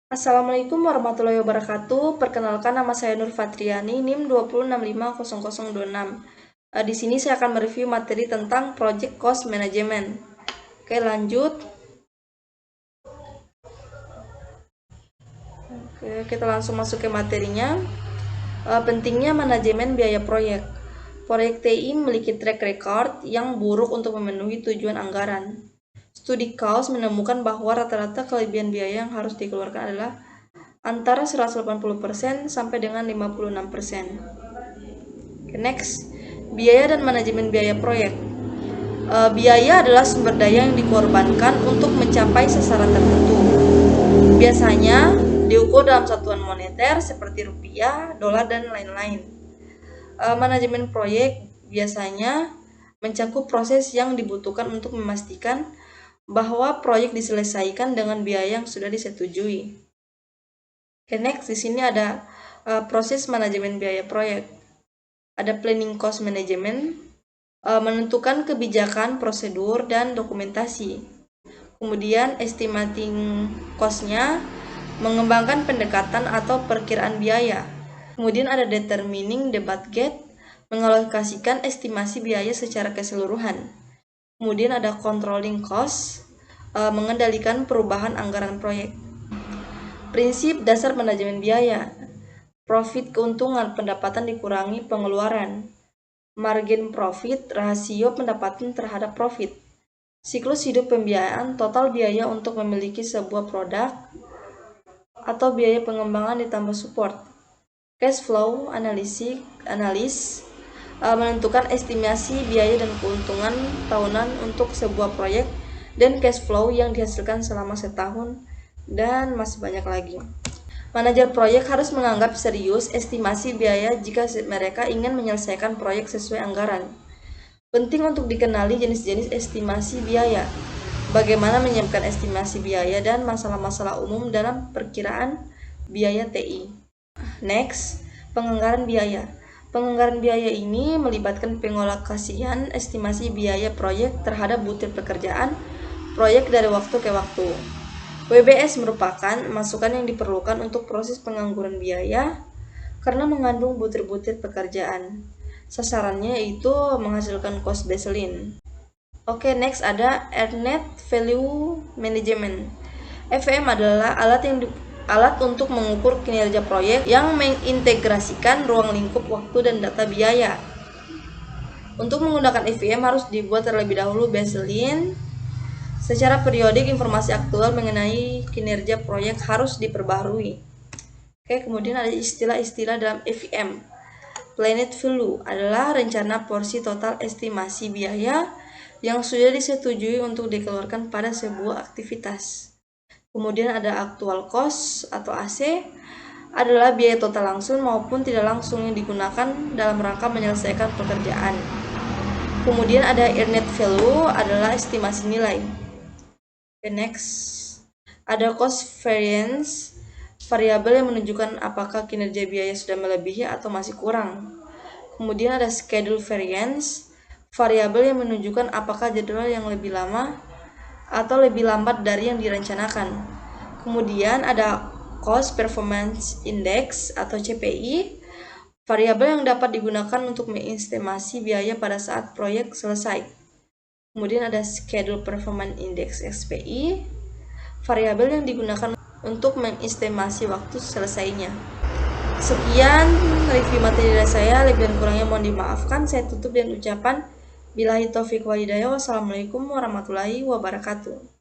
Assalamualaikum warahmatullahi wabarakatuh. Perkenalkan, nama saya Nur Fatriani, NIM 206500026. Di sini saya akan mereview materi tentang Project Cost Management. Oke, lanjut. Oke, kita langsung masuk ke materinya. Pentingnya manajemen biaya proyek. Proyek TI memiliki track record yang buruk untuk memenuhi tujuan anggaran. Studi cost menemukan bahwa rata-rata kelebihan biaya yang harus dikeluarkan adalah antara 180% sampai dengan 56%. Next, biaya dan manajemen biaya proyek. Biaya adalah sumber daya yang dikorbankan untuk mencapai sasaran tertentu. Biasanya diukur dalam satuan moneter seperti rupiah, dolar, dan lain-lain. Manajemen proyek biasanya mencakup proses yang dibutuhkan untuk memastikan bahwa proyek diselesaikan dengan biaya yang sudah disetujui. Next, di sini ada proses manajemen biaya proyek. Ada planning cost management, menentukan kebijakan, prosedur, dan dokumentasi. Kemudian estimating cost-nya, mengembangkan pendekatan atau perkiraan biaya. Kemudian ada determining the budget, mengalokasikan estimasi biaya secara keseluruhan. Kemudian ada controlling cost, mengendalikan perubahan anggaran proyek. Prinsip dasar manajemen biaya. Profit keuntungan, pendapatan dikurangi pengeluaran. Margin profit, rasio pendapatan terhadap profit. Siklus hidup pembiayaan, total biaya untuk memiliki sebuah produk atau biaya pengembangan ditambah support. Cash flow analis, menentukan estimasi biaya dan keuntungan tahunan untuk sebuah proyek dan cash flow yang dihasilkan selama setahun, dan masih banyak lagi. Manajer proyek harus menganggap serius estimasi biaya jika mereka ingin menyelesaikan proyek sesuai anggaran. Penting untuk dikenali jenis-jenis estimasi biaya, bagaimana menyiapkan estimasi biaya, dan masalah-masalah umum dalam perkiraan biaya TI. Next, penganggaran biaya. Penganggaran biaya ini melibatkan pengalokasian estimasi biaya proyek terhadap butir pekerjaan proyek dari waktu ke waktu. WBS merupakan masukan yang diperlukan untuk proses pengangguran biaya karena mengandung butir-butir pekerjaan. Sasarannya yaitu menghasilkan cost baseline. Oke, next ada Earned Value Management. EVM adalah alat untuk mengukur kinerja proyek yang mengintegrasikan ruang lingkup waktu dan data biaya. Untuk menggunakan EVM harus dibuat terlebih dahulu baseline. Secara periodik, informasi aktual mengenai kinerja proyek harus diperbaharui. Oke, kemudian ada istilah-istilah dalam EVM. Planned value adalah rencana porsi total estimasi biaya yang sudah disetujui untuk dikeluarkan pada sebuah aktivitas. Kemudian ada actual cost atau AC, adalah biaya total langsung maupun tidak langsung yang digunakan dalam rangka menyelesaikan pekerjaan. Kemudian ada earned value, adalah estimasi nilai. Next, ada cost variance, variabel yang menunjukkan apakah kinerja biaya sudah melebihi atau masih kurang. Kemudian ada schedule variance, variabel yang menunjukkan apakah jadwal yang lebih lama atau lebih lambat dari yang direncanakan. Kemudian ada cost performance index atau CPI, variabel yang dapat digunakan untuk mengestimasi biaya pada saat proyek selesai. Kemudian ada Schedule Performance Index SPI, variabel yang digunakan untuk mengestimasi waktu selesainya. Sekian review materi dari saya, lebih dan kurangnya mohon dimaafkan. Saya tutup dengan ucapan billahi taufiq wal hidayah. Wassalamualaikum warahmatullahi wabarakatuh.